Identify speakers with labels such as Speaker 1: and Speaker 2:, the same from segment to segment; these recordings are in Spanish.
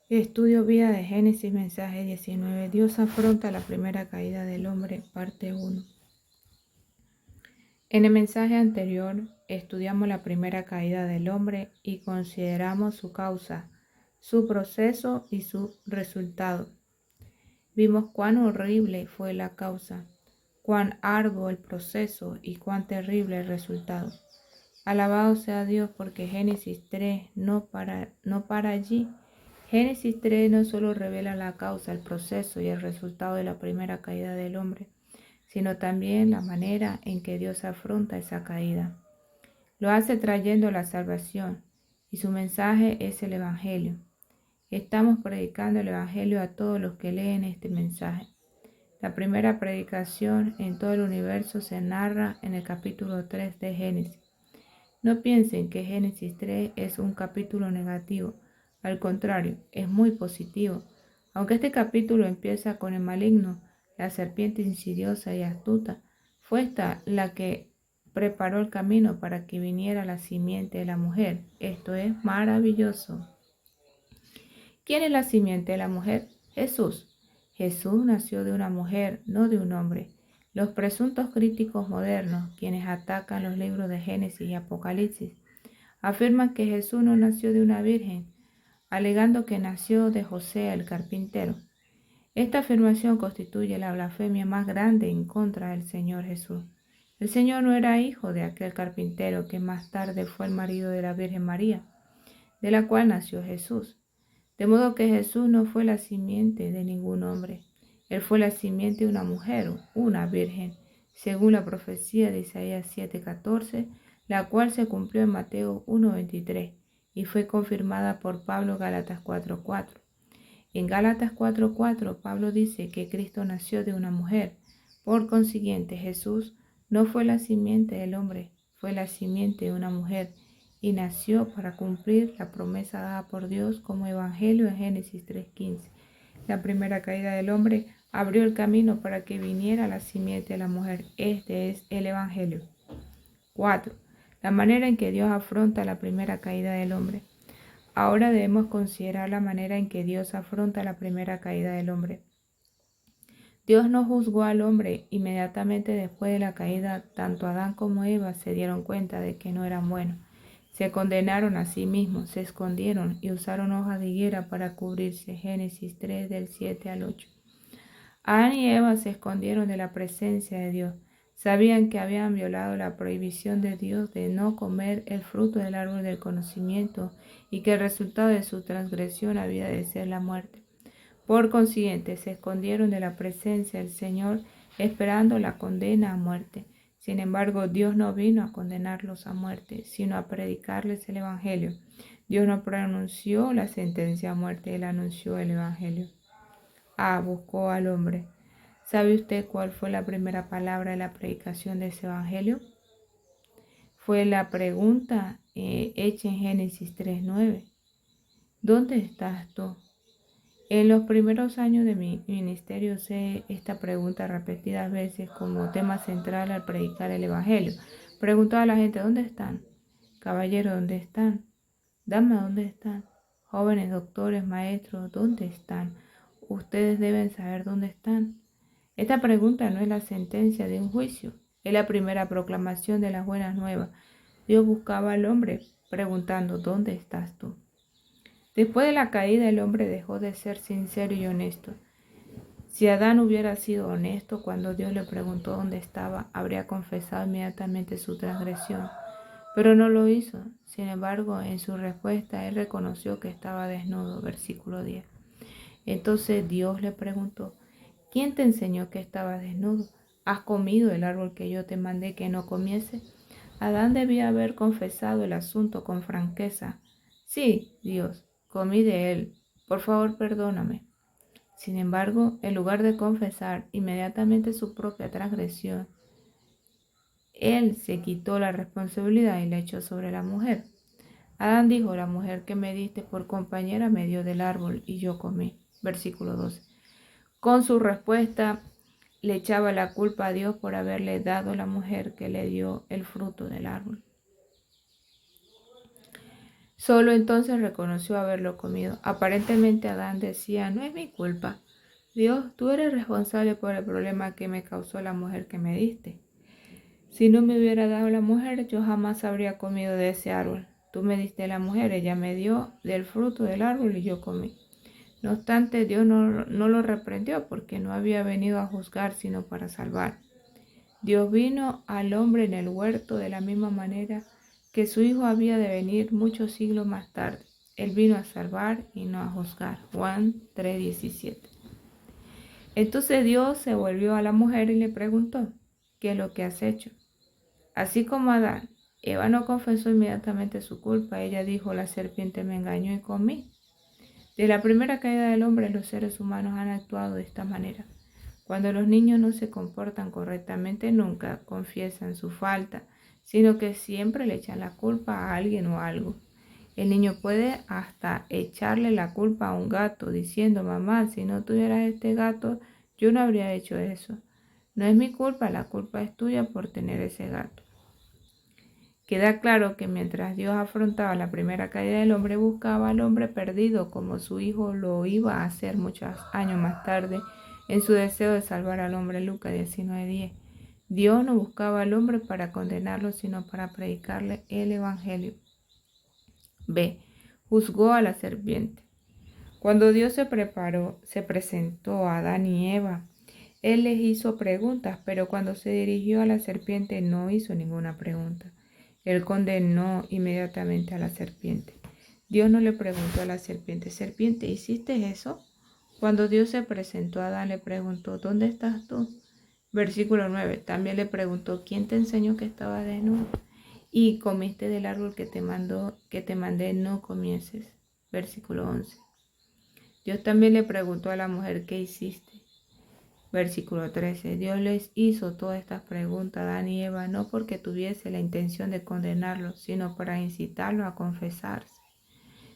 Speaker 1: Estudio Vida de Génesis, mensaje 19. Dios afronta la primera caída del hombre, parte 1. En el mensaje anterior estudiamos la primera caída del hombre y consideramos su causa, su proceso y su resultado. Vimos cuán horrible fue la causa, cuán arduo el proceso y cuán terrible el resultado. Alabado sea Dios porque Génesis 3 no para allí. Génesis 3 no solo revela la causa, el proceso y el resultado de la primera caída del hombre, sino también la manera en que Dios afronta esa caída. Lo hace trayendo la salvación y su mensaje es el Evangelio. Estamos predicando el Evangelio a todos los que leen este mensaje. La primera predicación en todo el universo se narra en el capítulo 3 de Génesis. No piensen que Génesis 3 es un capítulo negativo, al contrario, es muy positivo. Aunque este capítulo empieza con el maligno, la serpiente insidiosa y astuta, fue esta la que preparó el camino para que viniera la simiente de la mujer. Esto es maravilloso. ¿Quién es la simiente de la mujer? Jesús. Jesús nació de una mujer, no de un hombre. Los presuntos críticos modernos, quienes atacan los libros de Génesis y Apocalipsis, afirman que Jesús no nació de una virgen, alegando que nació de José el carpintero. Esta afirmación constituye la blasfemia más grande en contra del Señor Jesús. El Señor no era hijo de aquel carpintero que más tarde fue el marido de la Virgen María, de la cual nació Jesús. De modo que Jesús no fue la simiente de ningún hombre. Él fue la simiente de una mujer, una virgen, según la profecía de Isaías 7:14, la cual se cumplió en Mateo 1:23 y fue confirmada por Pablo en Gálatas 4:4. En Gálatas 4:4 Pablo dice que Cristo nació de una mujer. Por consiguiente, Jesús no fue la simiente del hombre, fue la simiente de una mujer y nació para cumplir la promesa dada por Dios como evangelio en Génesis 3:15. La primera caída del hombre abrió el camino para que viniera la simiente de la mujer. Este es el evangelio. 4. La manera en que Dios afronta la primera caída del hombre. Ahora debemos considerar la manera en que Dios afronta la primera caída del hombre. Dios no juzgó al hombre. Inmediatamente después de la caída, tanto Adán como Eva se dieron cuenta de que no eran buenos. Se condenaron a sí mismos, se escondieron y usaron hojas de higuera para cubrirse. Génesis 3 del 7 al 8. Adán y Eva se escondieron de la presencia de Dios. Sabían que habían violado la prohibición de Dios de no comer el fruto del árbol del conocimiento y que el resultado de su transgresión había de ser la muerte. Por consiguiente, se escondieron de la presencia del Señor esperando la condena a muerte. Sin embargo, Dios no vino a condenarlos a muerte, sino a predicarles el Evangelio. Dios no pronunció la sentencia a muerte, Él anunció el Evangelio. Buscó al hombre. ¿Sabe usted cuál fue la primera palabra de la predicación de ese Evangelio? Fue la pregunta hecha en Génesis 3:9. ¿Dónde estás tú? En los primeros años de mi ministerio usé esta pregunta repetidas veces como tema central al predicar el Evangelio. Preguntaba a la gente, ¿dónde están? Caballero, ¿dónde están? Dama, ¿dónde están? Jóvenes, doctores, maestros, ¿dónde están? Ustedes deben saber dónde están. Esta pregunta no es la sentencia de un juicio, es la primera proclamación de las buenas nuevas. Dios buscaba al hombre preguntando, ¿dónde estás tú? Después de la caída, el hombre dejó de ser sincero y honesto. Si Adán hubiera sido honesto cuando Dios le preguntó dónde estaba, habría confesado inmediatamente su transgresión. Pero no lo hizo. Sin embargo, en su respuesta, él reconoció que estaba desnudo. Versículo 10. Entonces Dios le preguntó, ¿quién te enseñó que estabas desnudo? ¿Has comido el árbol que yo te mandé que no comiese? Adán debía haber confesado el asunto con franqueza. Sí, Dios, comí de él. Por favor, perdóname. Sin embargo, en lugar de confesar inmediatamente su propia transgresión, él se quitó la responsabilidad y la echó sobre la mujer. Adán dijo, la mujer que me diste por compañera me dio del árbol y yo comí. Versículo 12. Con su respuesta le echaba la culpa a Dios por haberle dado la mujer que le dio el fruto del árbol. Solo entonces reconoció haberlo comido. Aparentemente Adán decía, no es mi culpa. Dios, tú eres responsable por el problema que me causó la mujer que me diste. Si no me hubiera dado la mujer, yo jamás habría comido de ese árbol. Tú me diste la mujer, ella me dio del fruto del árbol y yo comí. No obstante, Dios no lo reprendió porque no había venido a juzgar, sino para salvar. Dios vino al hombre en el huerto de la misma manera que su Hijo había de venir muchos siglos más tarde. Él vino a salvar y no a juzgar. Juan 3:17. Entonces Dios se volvió a la mujer y le preguntó, ¿qué es lo que has hecho? Así como Adán, Eva no confesó inmediatamente su culpa. Ella dijo, la serpiente me engañó y comí. De la primera caída del hombre, los seres humanos han actuado de esta manera. Cuando los niños no se comportan correctamente, nunca confiesan su falta, sino que siempre le echan la culpa a alguien o algo. El niño puede hasta echarle la culpa a un gato, diciendo, mamá, si no tuvieras este gato, yo no habría hecho eso. No es mi culpa, la culpa es tuya por tener ese gato. Queda claro que mientras Dios afrontaba la primera caída del hombre, buscaba al hombre perdido como su hijo lo iba a hacer muchos años más tarde en su deseo de salvar al hombre. Lucas 19:10. Dios no buscaba al hombre para condenarlo, sino para predicarle el evangelio. B. Juzgó a la serpiente. Cuando Dios se presentó a Adán y Eva, Él les hizo preguntas, pero cuando se dirigió a la serpiente no hizo ninguna pregunta. Él condenó inmediatamente a la serpiente. Dios no le preguntó a la serpiente, serpiente, ¿hiciste eso? Cuando Dios se presentó a Adán le preguntó, ¿dónde estás tú? Versículo 9. También le preguntó, ¿quién te enseñó que estaba desnudo? Y comiste del árbol que te mandé, no comieses. Versículo 11. Dios también le preguntó a la mujer, ¿qué hiciste? Versículo 13. Dios les hizo todas estas preguntas a Adán y Eva, no porque tuviese la intención de condenarlos, sino para incitarlos a confesarse.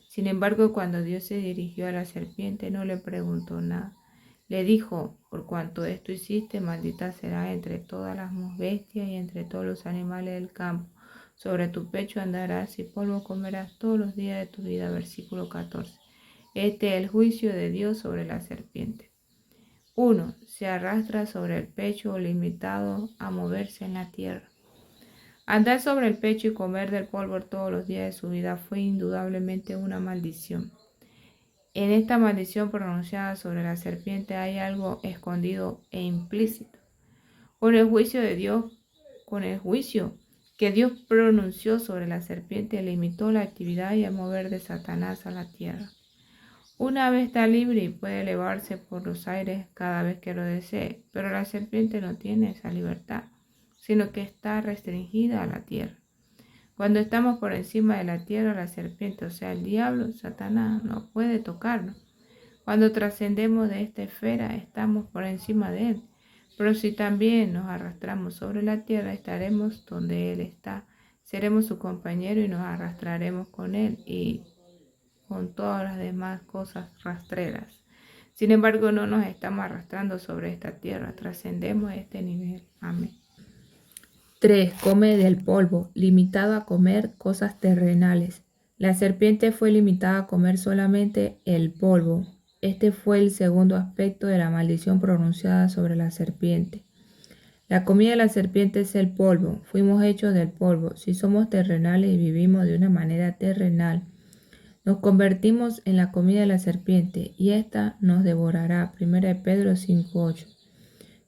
Speaker 1: Sin embargo, cuando Dios se dirigió a la serpiente, no le preguntó nada. Le dijo, por cuanto esto hiciste, maldita serás entre todas las bestias y entre todos los animales del campo. Sobre tu pecho andarás y polvo comerás todos los días de tu vida. Versículo 14. Este es el juicio de Dios sobre la serpiente. 1. Se arrastra sobre el pecho, limitado a moverse en la tierra. Andar sobre el pecho y comer del polvo todos los días de su vida fue indudablemente una maldición. En esta maldición pronunciada sobre la serpiente hay algo escondido e implícito. Con el juicio que Dios pronunció sobre la serpiente, limitó la actividad y el mover de Satanás a la tierra. Una ave está libre y puede elevarse por los aires cada vez que lo desee, pero la serpiente no tiene esa libertad, sino que está restringida a la tierra. Cuando estamos por encima de la tierra, la serpiente, o sea, el diablo, Satanás, no puede tocarnos. Cuando trascendemos de esta esfera, estamos por encima de él. Pero si también nos arrastramos sobre la tierra, estaremos donde él está. Seremos su compañero y nos arrastraremos con él y con todas las demás cosas rastreras. Sin embargo, no nos estamos arrastrando sobre esta tierra, trascendemos este nivel. Amén. 3. Come del polvo, limitado a comer cosas terrenales. La serpiente fue limitada a comer solamente el polvo. Este fue el segundo aspecto de la maldición pronunciada sobre la serpiente. La comida de la serpiente es el polvo. Fuimos hechos del polvo. Si somos terrenales y vivimos de una manera terrenal, nos convertimos en la comida de la serpiente y ésta nos devorará. 1 Pedro 5:8.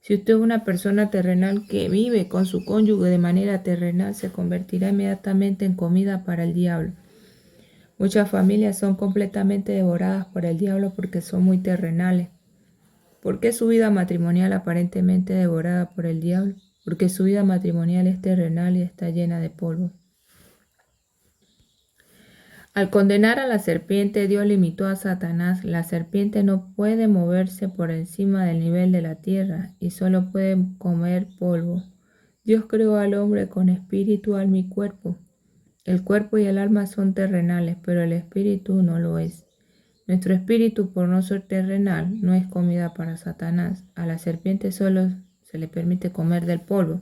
Speaker 1: Si usted es una persona terrenal que vive con su cónyuge de manera terrenal, se convertirá inmediatamente en comida para el diablo. Muchas familias son completamente devoradas por el diablo porque son muy terrenales. ¿Por qué su vida matrimonial aparentemente devorada por el diablo? Porque su vida matrimonial es terrenal y está llena de polvo. Al condenar a la serpiente, Dios limitó a Satanás. La serpiente no puede moverse por encima del nivel de la tierra y solo puede comer polvo. Dios creó al hombre con espíritu, alma y cuerpo. El cuerpo y el alma son terrenales, pero el espíritu no lo es. Nuestro espíritu, por no ser terrenal, no es comida para Satanás. A la serpiente solo se le permite comer del polvo.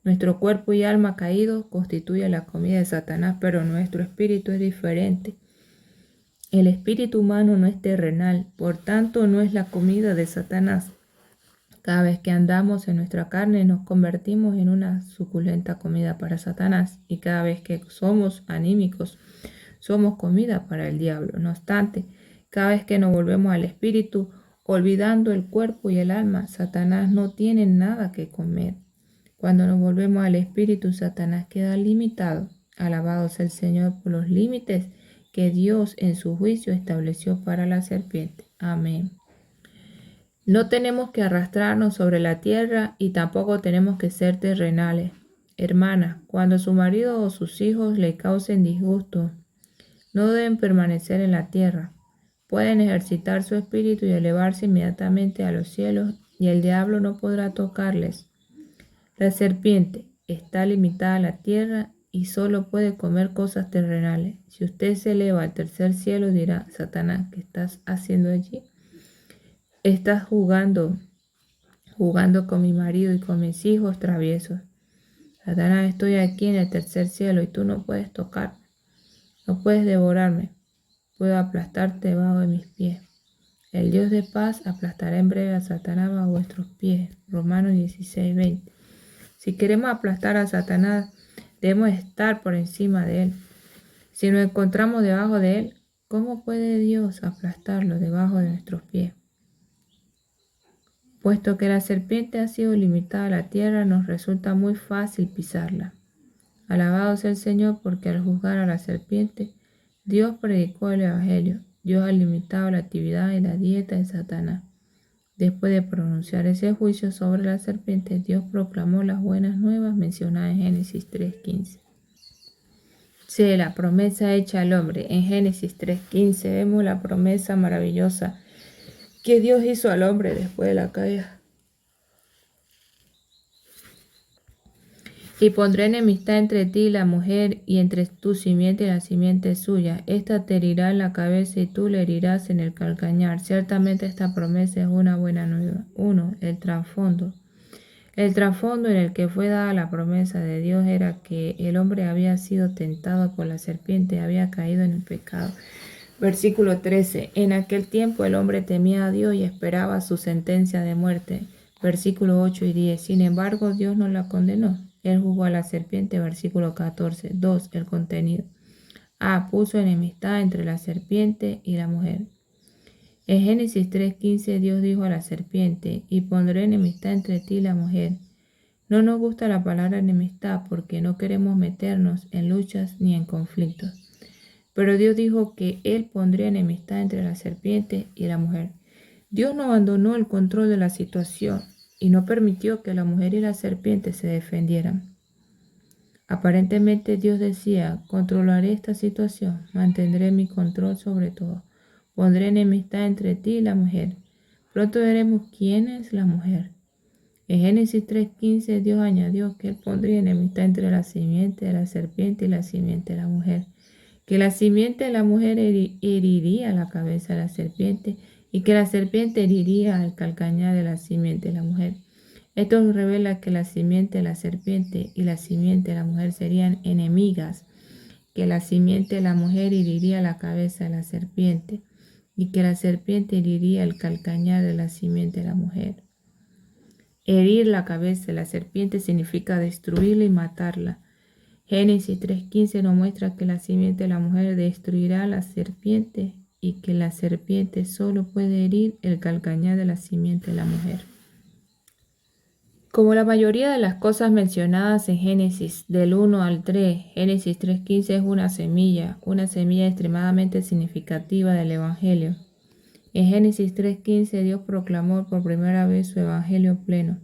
Speaker 1: Nuestro cuerpo y alma caídos constituyen la comida de Satanás, pero nuestro espíritu es diferente. El espíritu humano no es terrenal, por tanto no es la comida de Satanás. Cada vez que andamos en nuestra carne nos convertimos en una suculenta comida para Satanás, y cada vez que somos anímicos somos comida para el diablo. No obstante, cada vez que nos volvemos al espíritu, olvidando el cuerpo y el alma, Satanás no tiene nada que comer. Cuando nos volvemos al espíritu, Satanás queda limitado. Alabado sea el Señor por los límites que Dios en su juicio estableció para la serpiente. Amén. No tenemos que arrastrarnos sobre la tierra y tampoco tenemos que ser terrenales. Hermana, cuando su marido o sus hijos le causen disgusto, no deben permanecer en la tierra. Pueden ejercitar su espíritu y elevarse inmediatamente a los cielos, y el diablo no podrá tocarles. La serpiente está limitada a la tierra y solo puede comer cosas terrenales. Si usted se eleva al tercer cielo, dirá: Satanás, ¿qué estás haciendo allí? Estás jugando con mi marido y con mis hijos traviesos. Satanás, estoy aquí en el tercer cielo y tú no puedes tocarme. No puedes devorarme. Puedo aplastarte debajo de mis pies. El Dios de paz aplastará en breve a Satanás bajo vuestros pies. Romanos 16:20. Si queremos aplastar a Satanás, debemos estar por encima de él. Si nos encontramos debajo de él, ¿cómo puede Dios aplastarlo debajo de nuestros pies? Puesto que la serpiente ha sido limitada a la tierra, nos resulta muy fácil pisarla. Alabado sea el Señor, porque al juzgar a la serpiente, Dios predicó el Evangelio. Dios ha limitado la actividad y la dieta de Satanás. Después de pronunciar ese juicio sobre la serpiente, Dios proclamó las buenas nuevas mencionadas en Génesis 3:15. Sí, la promesa hecha al hombre. En Génesis 3:15 vemos la promesa maravillosa que Dios hizo al hombre después de la caída. Y pondré enemistad entre ti y la mujer, y entre tu simiente y la simiente suya. Esta te herirá en la cabeza y tú le herirás en el calcañar. Ciertamente esta promesa es una buena nueva. 1. El trasfondo. El trasfondo en el que fue dada la promesa de Dios era que el hombre había sido tentado por la serpiente, había caído en el pecado. Versículo 13. En aquel tiempo el hombre temía a Dios y esperaba su sentencia de muerte. Versículo 8 y 10. Sin embargo, Dios no la condenó. Él juzgó a la serpiente. Versículo 14. 2. El contenido. A. Puso enemistad entre la serpiente y la mujer. En Génesis 3:15 Dios dijo a la serpiente: y pondré enemistad entre ti y la mujer. No nos gusta la palabra enemistad porque no queremos meternos en luchas ni en conflictos. Pero Dios dijo que Él pondría enemistad entre la serpiente y la mujer. Dios no abandonó el control de la situación y no permitió que la mujer y la serpiente se defendieran. Aparentemente Dios decía: controlaré esta situación, mantendré mi control sobre todo, pondré enemistad entre ti y la mujer. Pronto veremos quién es la mujer. En Génesis 3:15 Dios añadió que Él pondría enemistad entre la simiente de la serpiente y la simiente de la mujer, que la simiente de la mujer heriría la cabeza de la serpiente y que la serpiente heriría al calcañar de la simiente de la mujer. Esto revela que la simiente de la serpiente y la simiente de la mujer serían enemigas, que la simiente de la mujer heriría la cabeza de la serpiente y que la serpiente heriría el calcañar de la simiente de la mujer. Herir la cabeza de la serpiente significa destruirla y matarla. Génesis 3:15 nos muestra que la simiente de la mujer destruirá a la serpiente y que la serpiente solo puede herir el calcañar de la simiente de la mujer. Como la mayoría de las cosas mencionadas en Génesis del 1 al 3, Génesis 3:15 es una semilla extremadamente significativa del Evangelio. En Génesis 3:15 Dios proclamó por primera vez su Evangelio pleno.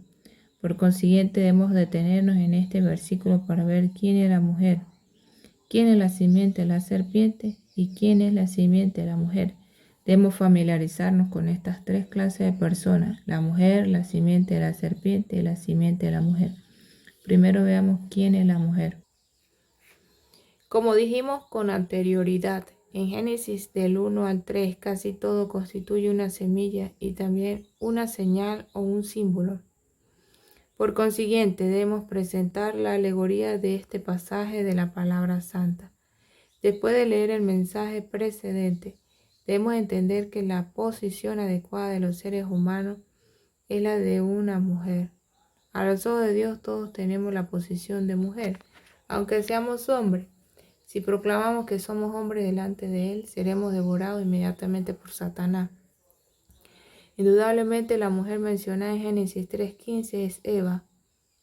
Speaker 1: Por consiguiente, debemos detenernos en este versículo para ver quién es la mujer, quién es la simiente de la serpiente y quién es la simiente de la mujer. Debemos familiarizarnos con estas tres clases de personas: la mujer, la simiente de la serpiente y la simiente de la mujer. Primero veamos quién es la mujer. Como dijimos con anterioridad, en Génesis del 1 al 3 casi todo constituye una semilla y también una señal o un símbolo. Por consiguiente, debemos presentar la alegoría de este pasaje de la palabra santa. Después de leer el mensaje precedente, debemos entender que la posición adecuada de los seres humanos es la de una mujer. A los ojos de Dios todos tenemos la posición de mujer, aunque seamos hombres. Si proclamamos que somos hombres delante de Él, seremos devorados inmediatamente por Satanás. Indudablemente la mujer mencionada en Génesis 3:15 es Eva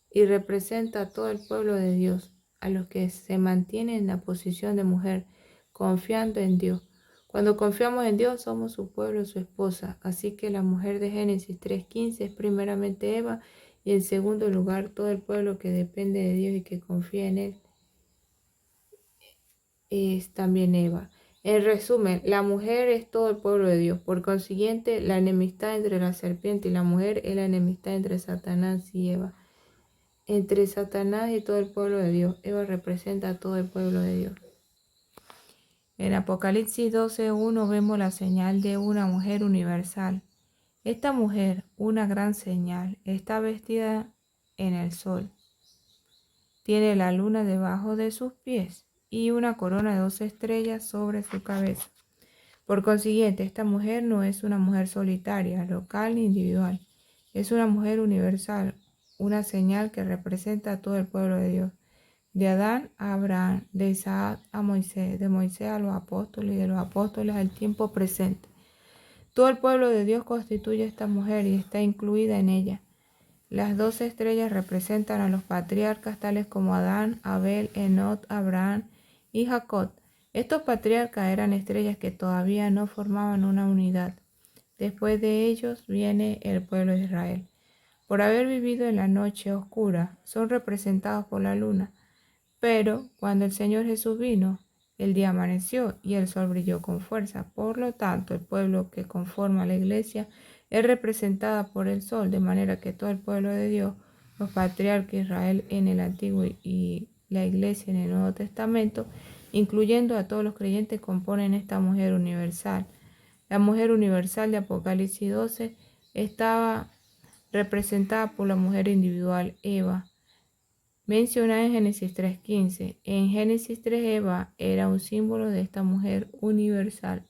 Speaker 1: y representa a todo el pueblo de Dios, a los que se mantienen en la posición de mujer, confiando en Dios. Cuando confiamos en Dios somos su pueblo, su esposa. Así que la mujer de Génesis 3:15 es primeramente Eva y en segundo lugar todo el pueblo que depende de Dios y que confía en Él es también Eva. En resumen, la mujer es todo el pueblo de Dios. Por consiguiente, la enemistad entre la serpiente y la mujer es la enemistad entre Satanás y Eva. Entre Satanás y todo el pueblo de Dios. Eva representa a todo el pueblo de Dios. En Apocalipsis 12:1 vemos la señal de una mujer universal. Esta mujer, una gran señal, está vestida en el sol. Tiene la luna debajo de sus pies y una corona de 12 estrellas sobre su cabeza. Por consiguiente, esta mujer no es una mujer solitaria, local ni individual. Es una mujer universal, una señal que representa a todo el pueblo de Dios. De Adán a Abraham, de Isaac a Moisés, de Moisés a los apóstoles y de los apóstoles al tiempo presente. Todo el pueblo de Dios constituye a esta mujer y está incluida en ella. Las 12 estrellas representan a los patriarcas tales como Adán, Abel, Enoc, Abraham y Jacob. Estos patriarcas eran estrellas que todavía no formaban una unidad. Después de ellos viene el pueblo de Israel. Por haber vivido en la noche oscura, son representados por la luna. Pero cuando el Señor Jesús vino, el día amaneció y el sol brilló con fuerza. Por lo tanto, el pueblo que conforma la iglesia es representada por el sol, de manera que todo el pueblo de Dios, los patriarcas de Israel en el Antiguo y la iglesia en el Nuevo Testamento, incluyendo a todos los creyentes, componen esta mujer universal. La mujer universal de Apocalipsis 12 estaba representada por la mujer individual Eva, mencionada en Génesis 3:15. En Génesis 3, Eva era un símbolo de esta mujer universal.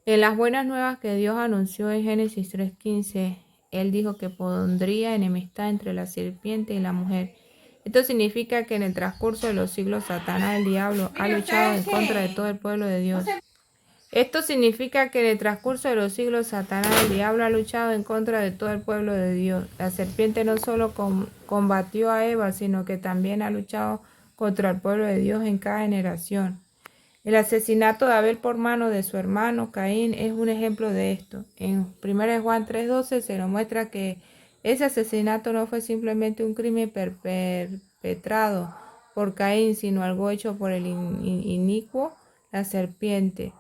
Speaker 1: En las buenas nuevas que Dios anunció en Génesis 3:15, Él dijo que pondría enemistad entre la serpiente y la mujer. Esto significa que en el transcurso de los siglos Satanás, el diablo, ha luchado en contra de todo el pueblo de Dios. Esto significa que en el transcurso de los siglos Satanás, el diablo, ha luchado en contra de todo el pueblo de Dios. La serpiente no solo combatió a Eva, sino que también ha luchado contra el pueblo de Dios en cada generación. El asesinato de Abel por mano de su hermano Caín es un ejemplo de esto. En 1 Juan 3:12 se nos muestra que ese asesinato no fue simplemente un crimen perpetrado por Caín, sino algo hecho por el inicuo, la serpiente.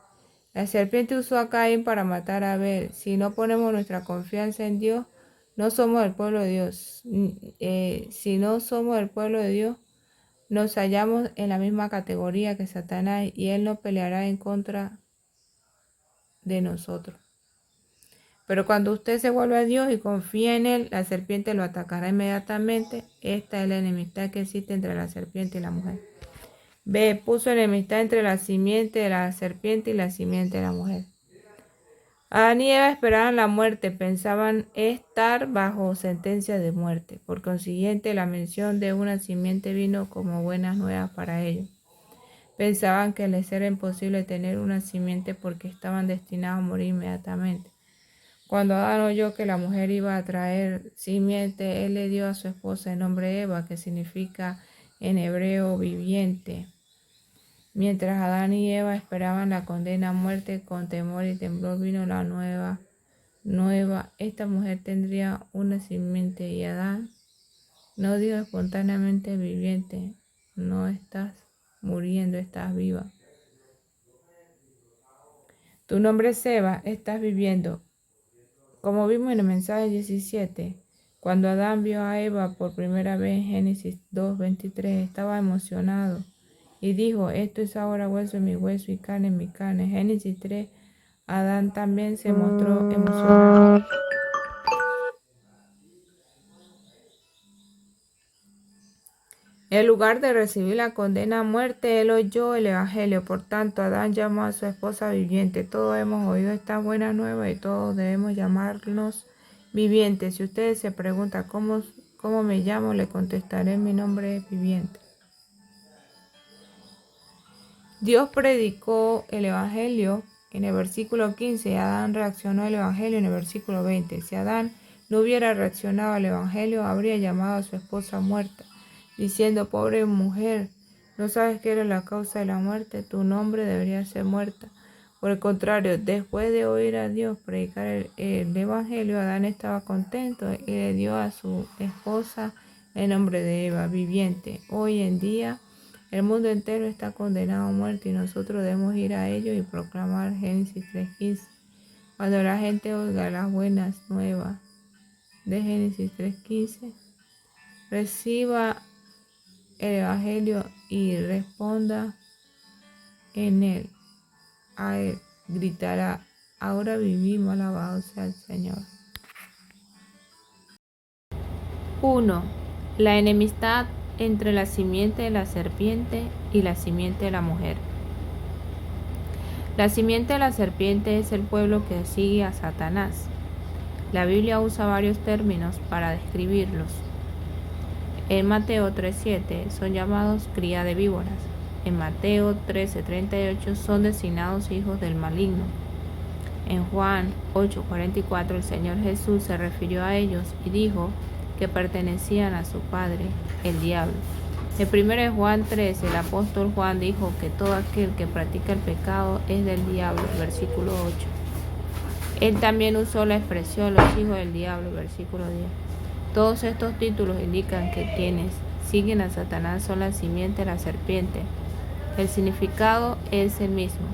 Speaker 1: La serpiente usó a Caín para matar a Abel. Si no ponemos nuestra confianza en Dios, no somos el pueblo de Dios. Si no somos el pueblo de Dios, nos hallamos en la misma categoría que Satanás y Él no peleará en contra de nosotros. Pero cuando usted se vuelve a Dios y confía en Él, la serpiente lo atacará inmediatamente. Esta es la enemistad que existe entre la serpiente y la mujer. B. Puso enemistad entre la simiente de la serpiente y la simiente de la mujer. Adán y Eva esperaban la muerte, pensaban estar bajo sentencia de muerte. Por consiguiente, la mención de una simiente vino como buenas nuevas para ellos. Pensaban que les era imposible tener una simiente porque estaban destinados a morir inmediatamente. Cuando Adán oyó que la mujer iba a traer simiente, él le dio a su esposa el nombre Eva, que significa en hebreo viviente. Mientras Adán y Eva esperaban la condena a muerte, con temor y temblor vino la nueva. Esta mujer tendría una simiente y Adán no dijo espontáneamente viviente, no estás muriendo, estás viva. Tu nombre es Eva, estás viviendo. Como vimos en el mensaje 17, cuando Adán vio a Eva por primera vez en Génesis 2:23, estaba emocionado y dijo, esto es ahora hueso en mi hueso y carne en mi carne. Génesis 3, Adán también se mostró emocionado. En lugar de recibir la condena a muerte, él oyó el Evangelio. Por tanto, Adán llamó a su esposa viviente. Todos hemos oído esta buena nueva y todos debemos llamarnos vivientes. Si ustedes se preguntan cómo me llamo, le contestaré: mi nombre es viviente. Dios predicó el Evangelio en el versículo 15 y Adán reaccionó al Evangelio en el versículo 20. Si Adán no hubiera reaccionado al Evangelio, habría llamado a su esposa muerta, diciendo: pobre mujer, ¿no sabes que eres la causa de la muerte? Tu nombre debería ser muerta. Por el contrario, después de oír a Dios predicar el Evangelio, Adán estaba contento y le dio a su esposa el nombre de Eva, viviente. Hoy en día, el mundo entero está condenado a muerte y nosotros debemos ir a ellos y proclamar Génesis 3:15. Cuando la gente oiga las buenas nuevas de Génesis 3:15, reciba el Evangelio y responda en él. A él gritará: ahora vivimos, alabado sea el Señor. 1. La enemistad entre la simiente de la serpiente y la simiente de la mujer. La simiente de la serpiente es el pueblo que sigue a Satanás. La Biblia usa varios términos para describirlos. En Mateo 3:7 son llamados cría de víboras. En Mateo 13:38 son designados hijos del maligno. En Juan 8:44 el Señor Jesús se refirió a ellos y dijo que pertenecían a su padre, el diablo. En 1 Juan 13 el apóstol Juan dijo que todo aquel que practica el pecado es del diablo, versículo 8. Él también usó la expresión los hijos del diablo, versículo 10. Todos estos títulos indican que quienes siguen a Satanás son la simiente de la serpiente. El significado es el mismo: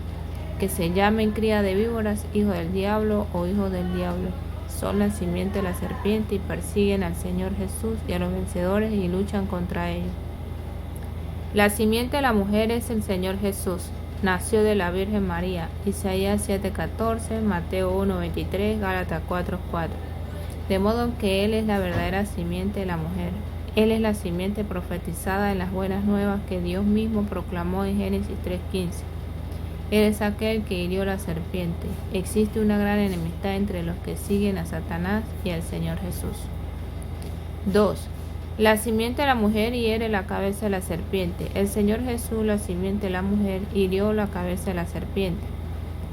Speaker 1: que se llamen cría de víboras, hijos del diablo o hijos del diablo. Son la simiente de la serpiente y persiguen al Señor Jesús y a los vencedores y luchan contra ellos. La simiente de la mujer es el Señor Jesús. Nació de la Virgen María. Isaías 7:14, Mateo 1:23, Gálatas 4:4. De modo que Él es la verdadera simiente de la mujer. Él es la simiente profetizada en las buenas nuevas que Dios mismo proclamó en Génesis 3:15. Él es aquel que hirió la serpiente. Existe una gran enemistad entre los que siguen a Satanás y al Señor Jesús. 2. La simiente de la mujer hiere la cabeza de la serpiente. El Señor Jesús, la simiente de la mujer, hirió la cabeza de la serpiente.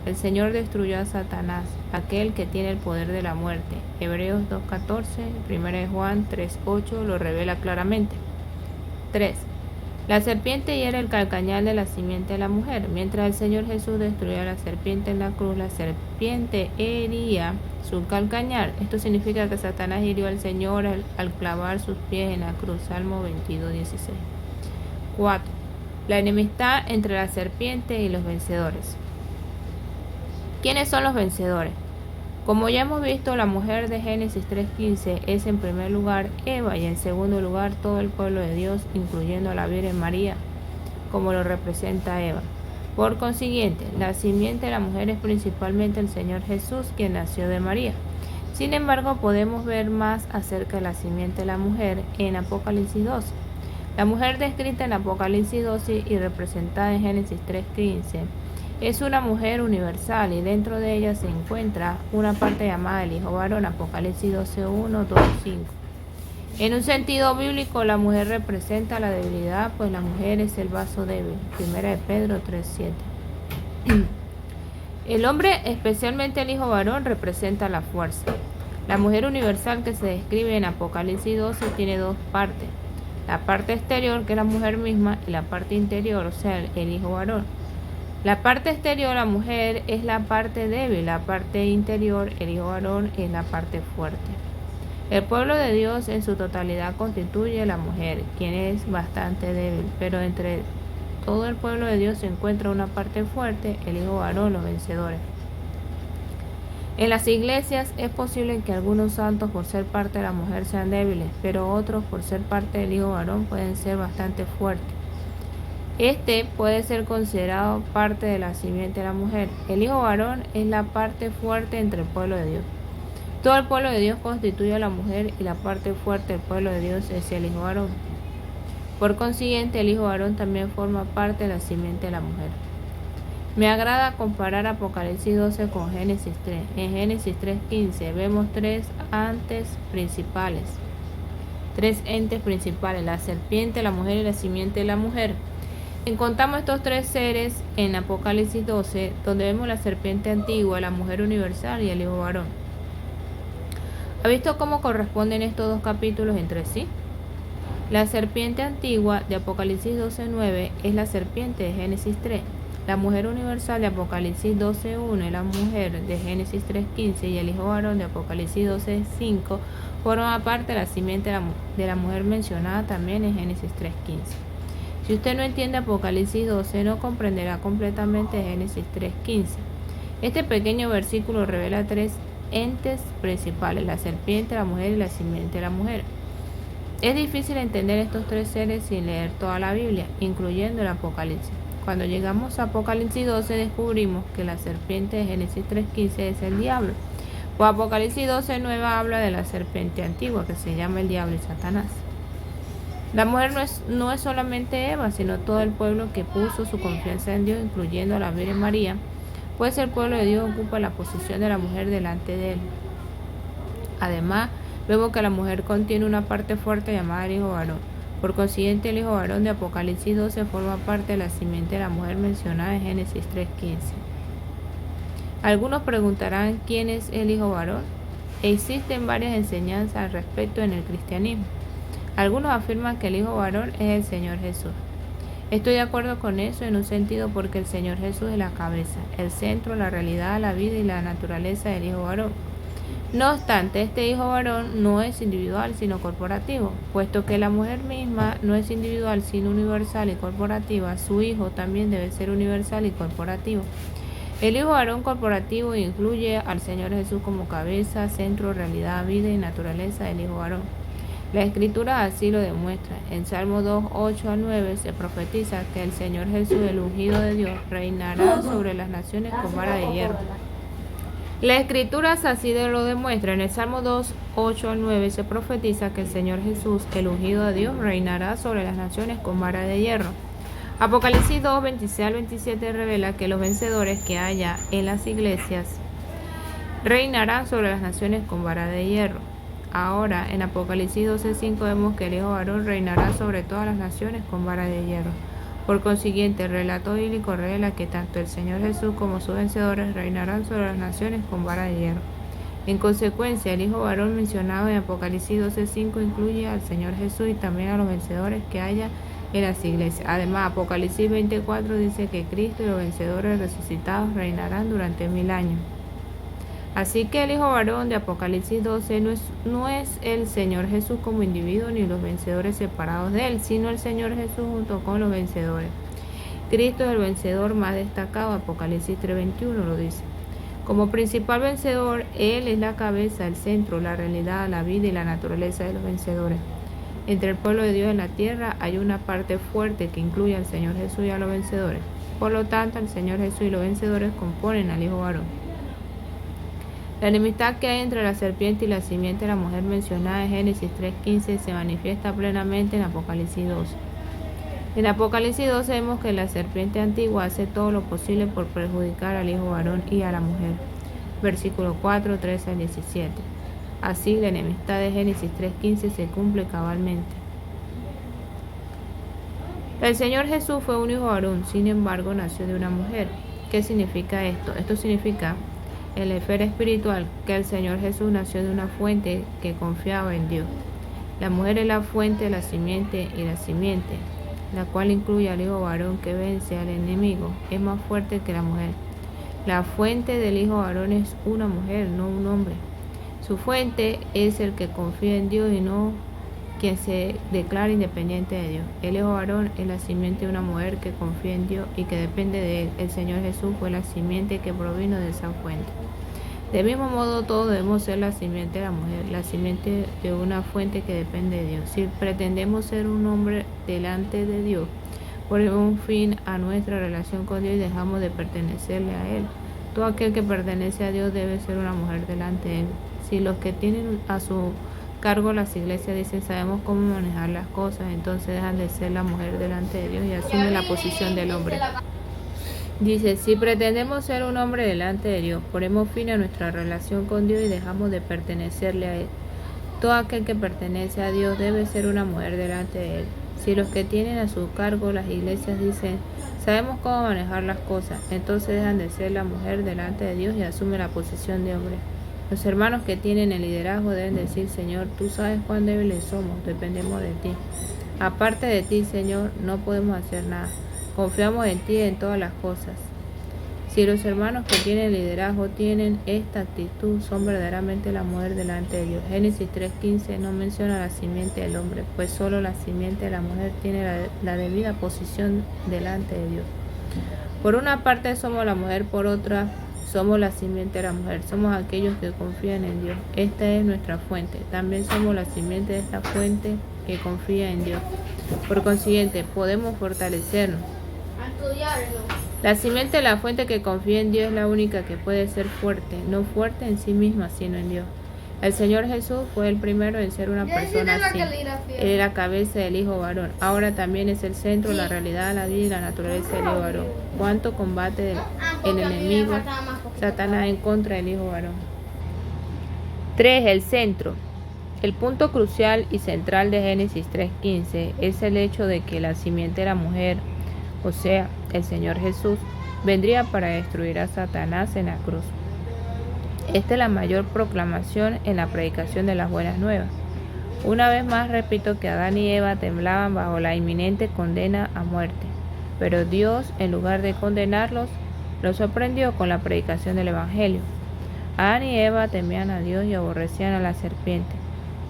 Speaker 1: El Señor destruyó a Satanás, aquel que tiene el poder de la muerte. Hebreos 2:14, 1 Juan 3:8 lo revela claramente. 3. La serpiente hiere el calcañar de la simiente de la mujer. Mientras el Señor Jesús destruía a la serpiente en la cruz, la serpiente hería su calcañar. Esto significa que Satanás hirió al Señor al clavar sus pies en la cruz. Salmo 22:16. 4. La enemistad entre la serpiente y los vencedores. ¿Quiénes son los vencedores? Como ya hemos visto, la mujer de Génesis 3:15 es en primer lugar Eva y en segundo lugar todo el pueblo de Dios, incluyendo a la Virgen María, como lo representa Eva. Por consiguiente, la simiente de la mujer es principalmente el Señor Jesús, quien nació de María. Sin embargo, podemos ver más acerca de la simiente de la mujer en Apocalipsis 12. La mujer descrita en Apocalipsis 12 y representada en Génesis 3:15 es una mujer universal y dentro de ella se encuentra una parte llamada el Hijo Varón, Apocalipsis 12:1, 2:5. En un sentido bíblico, la mujer representa la debilidad, pues la mujer es el vaso débil, 1 Pedro 3:7. El hombre, especialmente el Hijo Varón, representa la fuerza. La mujer universal que se describe en Apocalipsis 12 tiene dos partes: la parte exterior, que es la mujer misma, y la parte interior, o sea, el Hijo Varón. La parte exterior, la mujer, es la parte débil, la parte interior, el Hijo Varón, es la parte fuerte. El pueblo de Dios en su totalidad constituye la mujer, quien es bastante débil, pero entre todo el pueblo de Dios se encuentra una parte fuerte, el Hijo Varón, los vencedores. En las iglesias es posible que algunos santos por ser parte de la mujer sean débiles, pero otros por ser parte del Hijo Varón pueden ser bastante fuertes. Este puede ser considerado parte de la simiente de la mujer. El Hijo Varón es la parte fuerte entre el pueblo de Dios. Todo el pueblo de Dios constituye a la mujer y la parte fuerte del pueblo de Dios es el Hijo Varón. Por consiguiente, el hijo varón también forma parte de la simiente de la mujer. Me agrada comparar Apocalipsis 12 con Génesis 3. En Génesis 3:15 vemos tres entes principales, la serpiente, la mujer y la simiente de la mujer. Encontramos estos tres seres en Apocalipsis 12, donde vemos la serpiente antigua, la mujer universal y el hijo varón. ¿Ha visto cómo corresponden estos dos capítulos entre sí? La serpiente antigua de Apocalipsis 12:9 es la serpiente de Génesis 3. La mujer universal de Apocalipsis 12:1 y la mujer de Génesis 3:15 y el hijo varón de Apocalipsis 12:5 forman parte de la simiente de la mujer mencionada también en Génesis 3:15. Si usted no entiende Apocalipsis 12, no comprenderá completamente Génesis 3:15. Este pequeño versículo revela tres entes principales, la serpiente, la mujer y la simiente de la mujer. Es difícil entender estos tres seres sin leer toda la Biblia, incluyendo el Apocalipsis. Cuando llegamos a Apocalipsis 12 descubrimos que la serpiente de Génesis 3:15 es el diablo. Pues Apocalipsis 12:9 habla de la serpiente antigua que se llama el diablo y Satanás. La mujer no es solamente Eva, sino todo el pueblo que puso su confianza en Dios, incluyendo a la Virgen María, pues el pueblo de Dios ocupa la posición de la mujer delante de él. Además, vemos que la mujer contiene una parte fuerte llamada el hijo varón. Por consiguiente, el hijo varón de Apocalipsis 12 forma parte de la simiente de la mujer mencionada en Génesis 3:15. Algunos preguntarán quién es el hijo varón. Existen varias enseñanzas al respecto en el cristianismo. Algunos afirman que el hijo varón es el Señor Jesús. Estoy de acuerdo con eso en un sentido porque el Señor Jesús es la cabeza, el centro, la realidad, la vida y la naturaleza del hijo varón. No obstante, este hijo varón no es individual sino corporativo, puesto que la mujer misma no es individual sino universal y corporativa, su hijo también debe ser universal y corporativo. El hijo varón corporativo incluye al Señor Jesús como cabeza, centro, realidad, vida y naturaleza del hijo varón. La Escritura así lo demuestra. En Salmo 2, 8-9 se profetiza que el Señor Jesús, el ungido de Dios, reinará sobre las naciones con vara de hierro. La Escritura así lo demuestra. En el Salmo 2, 8-9 se profetiza que el Señor Jesús, el ungido de Dios, reinará sobre las naciones con vara de hierro. Apocalipsis 2, 26-27 revela que los vencedores que haya en las iglesias reinarán sobre las naciones con vara de hierro. Ahora, en Apocalipsis 12:5 vemos que el hijo varón reinará sobre todas las naciones con vara de hierro. Por consiguiente, el relato bíblico revela que tanto el Señor Jesús como sus vencedores reinarán sobre las naciones con vara de hierro. En consecuencia, el hijo varón mencionado en Apocalipsis 12:5 incluye al Señor Jesús y también a los vencedores que haya en las iglesias. Además, Apocalipsis 24 dice que Cristo y los vencedores resucitados reinarán durante 1000 años. Así que el hijo varón de Apocalipsis 12 no es el Señor Jesús como individuo ni los vencedores separados de él, sino el Señor Jesús junto con los vencedores. Cristo es el vencedor más destacado, Apocalipsis 3:21 lo dice. Como principal vencedor, Él es la cabeza, el centro, la realidad, la vida y la naturaleza de los vencedores. Entre el pueblo de Dios en la tierra hay una parte fuerte que incluye al Señor Jesús y a los vencedores. Por lo tanto, el Señor Jesús y los vencedores componen al hijo varón. La enemistad que hay entre la serpiente y la simiente de la mujer mencionada en Génesis 3:15 se manifiesta plenamente en Apocalipsis 12. En Apocalipsis 12 vemos que la serpiente antigua hace todo lo posible por perjudicar al hijo varón y a la mujer. Versículo 4, 13-17. Así, la enemistad de Génesis 3:15 se cumple cabalmente. El Señor Jesús fue un hijo varón, sin embargo, nació de una mujer. ¿Qué significa esto? Esto significa en la esfera espiritual que el Señor Jesús nació de una fuente que confiaba en Dios. La mujer es la fuente de la simiente y la simiente, la cual incluye al hijo varón que vence al enemigo, es más fuerte que la mujer. La fuente del hijo varón es una mujer, no un hombre. Su fuente es el que confía en Dios y no quien se declara independiente de Dios. El hijo varón es la simiente de una mujer que confía en Dios y que depende de él. El Señor Jesús fue la simiente que provino de esa fuente. De mismo modo, todos debemos ser la simiente de la mujer, la simiente de una fuente que depende de Dios. Si pretendemos ser un hombre delante de Dios, ponemos un fin a nuestra relación con Dios y dejamos de pertenecerle a Él. Todo aquel que pertenece a Dios debe ser una mujer delante de Él. Si los que tienen a su cargo las iglesias dicen sabemos cómo manejar las cosas, entonces dejan de ser la mujer delante de Dios y asumen la posición del hombre. Dice, si pretendemos ser un hombre delante de Dios, ponemos fin a nuestra relación con Dios y dejamos de pertenecerle a Él. Todo aquel que pertenece a Dios debe ser una mujer delante de Él. Si los que tienen a su cargo las iglesias dicen, sabemos cómo manejar las cosas, entonces dejan de ser la mujer delante de Dios y asumen la posición de hombre. Los hermanos que tienen el liderazgo deben decir, Señor, tú sabes cuán débiles somos, dependemos de ti. Aparte de ti, Señor, no podemos hacer nada. Confiamos en ti en todas las cosas. Si los hermanos que tienen liderazgo tienen esta actitud, son verdaderamente la mujer delante de Dios. Génesis 3:15 no menciona la simiente del hombre, pues solo la simiente de la mujer tiene la debida posición delante de Dios. Por una parte somos la mujer, por otra somos la simiente de la mujer. Somos aquellos que confían en Dios. Esta es nuestra fuente. También somos la simiente de esta fuente que confía en Dios. Por consiguiente, podemos fortalecernos. La simiente de la fuente que confía en Dios es la única que puede ser fuerte, no fuerte en sí misma, sino en Dios. El Señor Jesús fue el primero en ser una persona así. Él era cabeza del Hijo varón. Ahora también es el centro, la realidad, la vida y la naturaleza del Hijo varón. ¿Cuánto combate el enemigo Satanás en contra del Hijo varón? 3. El centro. El punto crucial y central de Génesis 3:15 es el hecho de que la simiente de la mujer, o sea, el Señor Jesús, vendría para destruir a Satanás en la cruz. Esta es la mayor proclamación en la predicación de las buenas nuevas. Una vez más repito que Adán y Eva temblaban bajo la inminente condena a muerte, pero Dios, en lugar de condenarlos, los sorprendió con la predicación del Evangelio. Adán y Eva temían a Dios y aborrecían a la serpiente.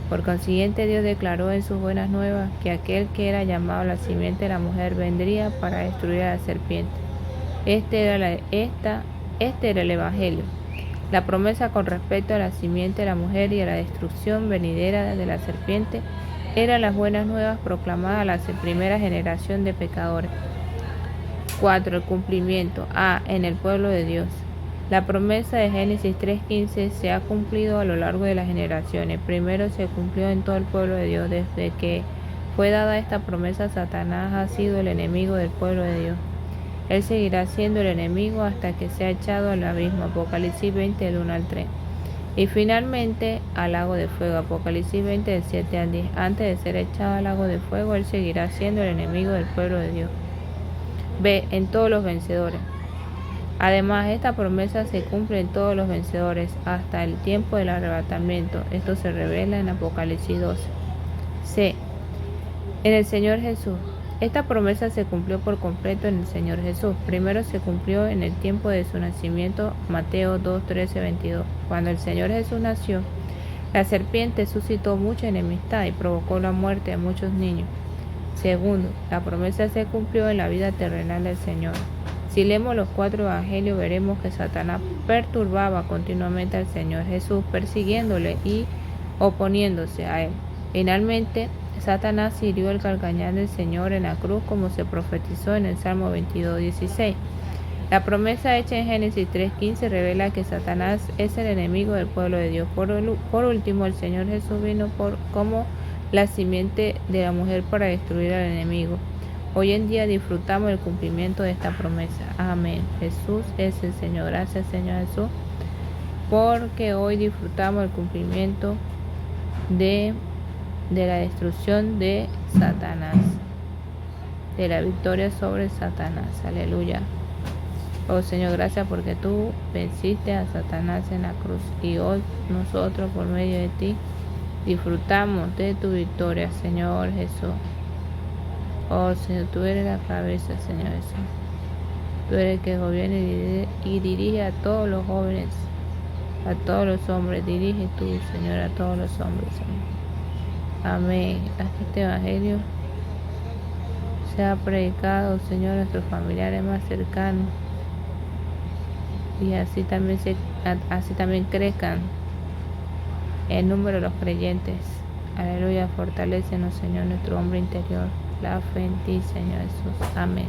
Speaker 1: Por consiguiente, Dios declaró en sus buenas nuevas que aquel que era llamado la simiente de la mujer vendría para destruir a la serpiente. Este era el Evangelio. La promesa con respecto a la simiente de la mujer y a la destrucción venidera de la serpiente eran las buenas nuevas proclamadas a la primera generación de pecadores. 4. El cumplimiento. En el pueblo de Dios. La promesa de Génesis 3:15 se ha cumplido a lo largo de las generaciones. Primero se cumplió en todo el pueblo de Dios. Desde que fue dada esta promesa, Satanás ha sido el enemigo del pueblo de Dios. Él seguirá siendo el enemigo hasta que sea echado al abismo. Apocalipsis 20, del 1 al 3. Y finalmente al lago de fuego. Apocalipsis 20, del 7 al 10. Antes de ser echado al lago de fuego, él seguirá siendo el enemigo del pueblo de Dios. B. En todos los vencedores. Además, esta promesa se cumple en todos los vencedores hasta el tiempo del arrebatamiento. Esto se revela en Apocalipsis 12. C. En el Señor Jesús. Esta promesa se cumplió por completo en el Señor Jesús. Primero se cumplió en el tiempo de su nacimiento, Mateo 2, 13, 22. Cuando el Señor Jesús nació, la serpiente suscitó mucha enemistad y provocó la muerte de muchos niños. Segundo, la promesa se cumplió en la vida terrenal del Señor. Si leemos los 4 evangelios, veremos que Satanás perturbaba continuamente al Señor Jesús, persiguiéndole y oponiéndose a él. Finalmente, Satanás hirió el calcañar del Señor en la cruz, como se profetizó en el Salmo 22:16. La promesa hecha en Génesis 3:15 revela que Satanás es el enemigo del pueblo de Dios. Por último, el Señor Jesús vino como la simiente de la mujer para destruir al enemigo. Hoy en día disfrutamos el cumplimiento de esta promesa. Amén. Jesús es el Señor. Gracias, Señor Jesús, porque hoy disfrutamos el cumplimiento de la destrucción de Satanás, de la victoria sobre Satanás. Aleluya. Oh Señor, gracias porque tú venciste a Satanás en la cruz y hoy nosotros por medio de ti disfrutamos de tu victoria, Señor Jesús. Oh Señor, tú eres la cabeza, Señor Jesús. Tú eres el que gobierna y dirige a todos los jóvenes, a todos los hombres. Dirige tú, Señor, a todos los hombres, Señor. Amén. Haz que este evangelio sea predicado, Señor, a nuestros familiares más cercanos. Y así también crezcan el número de los creyentes. Aleluya. Fortalécenos, Señor, nuestro hombre interior. La fe en ti, Señor Jesús. Amén.